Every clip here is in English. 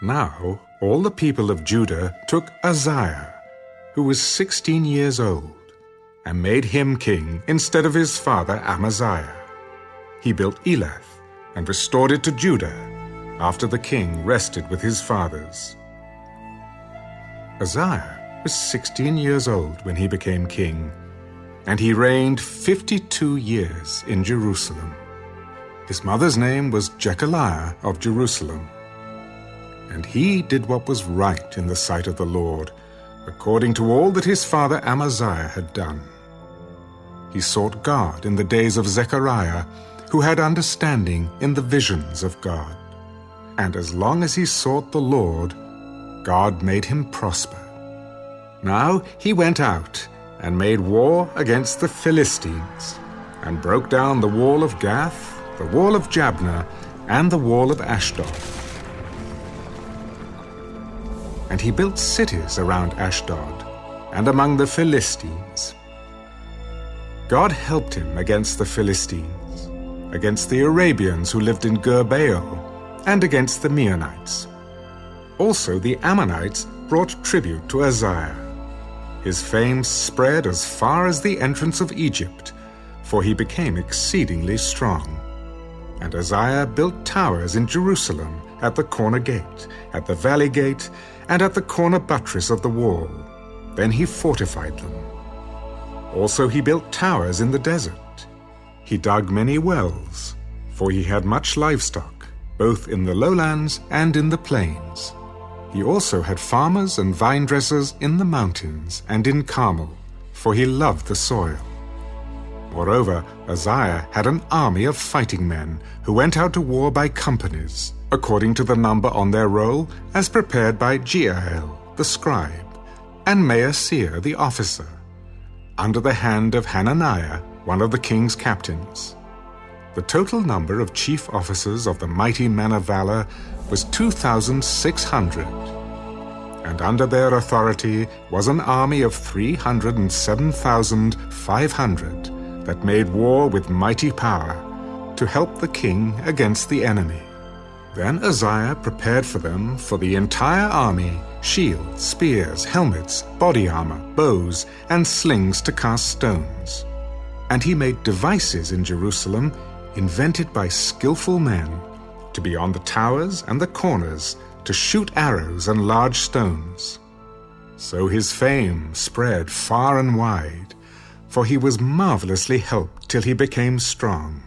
Now all the people of Judah took Uzziah, who was 16 years old, and made him king instead of his father Amaziah. He built Elath and restored it to Judah, after the king rested with his fathers. Uzziah was 16 years old when he became king, and he reigned 52 years in Jerusalem. His mother's name was Jechaliah of Jerusalem. And he did what was right in the sight of the Lord, according to all that his father Amaziah had done. He sought God in the days of Zechariah, who had understanding in the visions of God. And as long as he sought the Lord, God made him prosper. Now he went out and made war against the Philistines, and broke down the wall of Gath, the wall of Jabneh, and the wall of Ashdod. And he built cities around Ashdod and among the Philistines. God helped him against the Philistines, against the Arabians who lived in Gur-baal, and against the Meunites. Also the Ammonites brought tribute to Uzziah. His fame spread as far as the entrance of Egypt, for he became exceedingly strong. And Uzziah built towers in Jerusalem at the corner gate, at the valley gate, and at the corner buttress of the wall. Then he fortified them. Also he built towers in the desert. He dug many wells, for he had much livestock, both in the lowlands and in the plains. He also had farmers and vine dressers in the mountains and in Carmel, for he loved the soil. Moreover, Uzziah had an army of fighting men who went out to war by companies, according to the number on their roll, as prepared by Jeiel the scribe, and Maaseiah the officer, under the hand of Hananiah, one of the king's captains. The total number of chief officers of the mighty men of valor was 2,600, and under their authority was an army of 307,500 that made war with mighty power to help the king against the enemy. Then Uzziah prepared for them, for the entire army, shields, spears, helmets, body armor, bows, and slings to cast stones. And he made devices in Jerusalem, invented by skillful men, to be on the towers and the corners, to shoot arrows and large stones. So his fame spread far and wide, for he was marvelously helped till he became strong.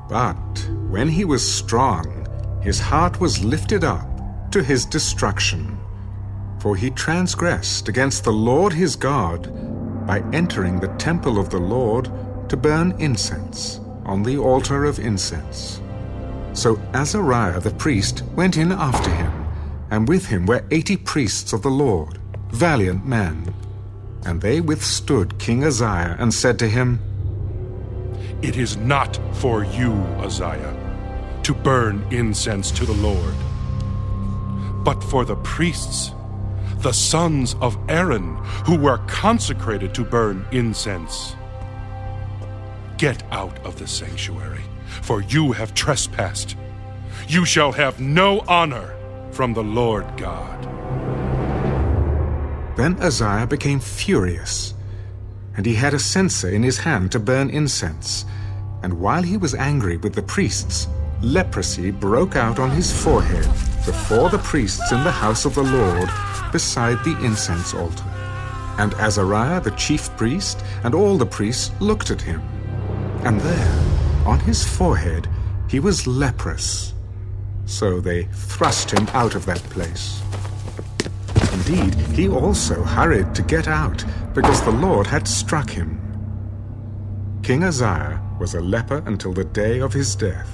But when he was strong, his heart was lifted up to his destruction, for he transgressed against the Lord his God by entering the temple of the Lord to burn incense on the altar of incense. So Azariah the priest went in after him, and with him were 80 priests of the Lord, valiant men. And they withstood King Uzziah and said to him, "It is not for you, Uzziah, to burn incense to the Lord, but for the priests, the sons of Aaron, who were consecrated to burn incense. Get out of the sanctuary, for you have trespassed. You shall have no honor from the Lord God." Then Uzziah became furious, and he had a censer in his hand to burn incense. And while he was angry with the priests, leprosy broke out on his forehead before the priests in the house of the Lord, beside the incense altar. And Azariah the chief priest and all the priests looked at him. And there, on his forehead, he was leprous. So they thrust him out of that place. Indeed, he also hurried to get out, because the Lord had struck him. King Uzziah was a leper until the day of his death.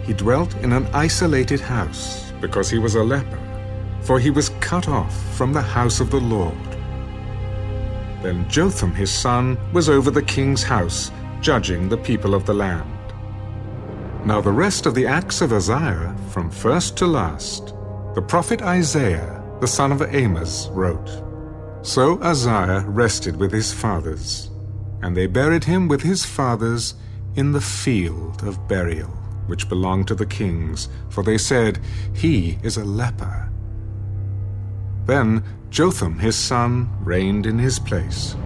He dwelt in an isolated house, because he was a leper, for he was cut off from the house of the Lord. Then Jotham his son was over the king's house, judging the people of the land. Now the rest of the acts of Uzziah, from first to last, the prophet Isaiah, the son of Amos, wrote. So Uzziah rested with his fathers, and they buried him with his fathers in the field of burial. which belonged to the kings, for they said, "He is a leper." Then Jotham his son reigned in his place.